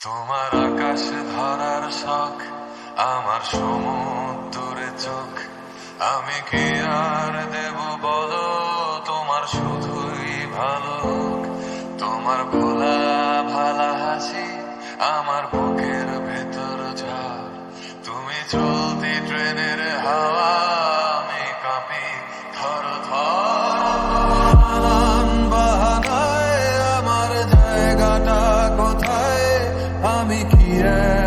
তোমার আকাশে ধরার শখ, আমার সমুদ্রে চোখ। আমি কি আর দেব বলো, তোমার শুধুই ভালো হোক। তোমার ভোলা ভালা হাসি আমার বুকের ভেতর ঝড়। তুমি চলতি ট্রেনের হাওয়া, আমি কাঁপি থর থর। নানান বাহানায় আমার জায়গাটা কোথায়, আমি কি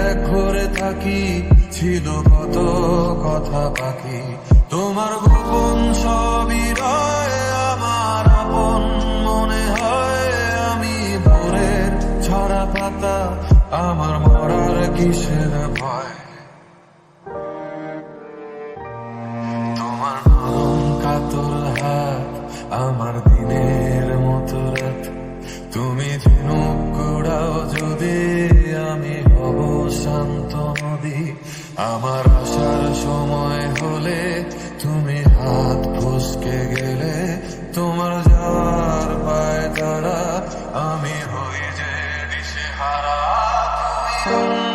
এক ঘরে থাকি, ছিল কত কথা বাকি। তোমার গোপন সবই রয় আমার আপন মনে হয়। আমি ভোরের ছড়া পাতা, আমার মরার কিসের ভয়। তোমার নরম কাতর হাত, আমার দিনের মতো রাত। তুমি ঝিনুক কুড়াও যদি, আমি হব শান্ত নদী। আমার আসার সময় হলে তুমি হাত ফসকে গেলে, তোমার যাওয়ার পায় তারা, আমি হই যে দিশেহারা। তুমি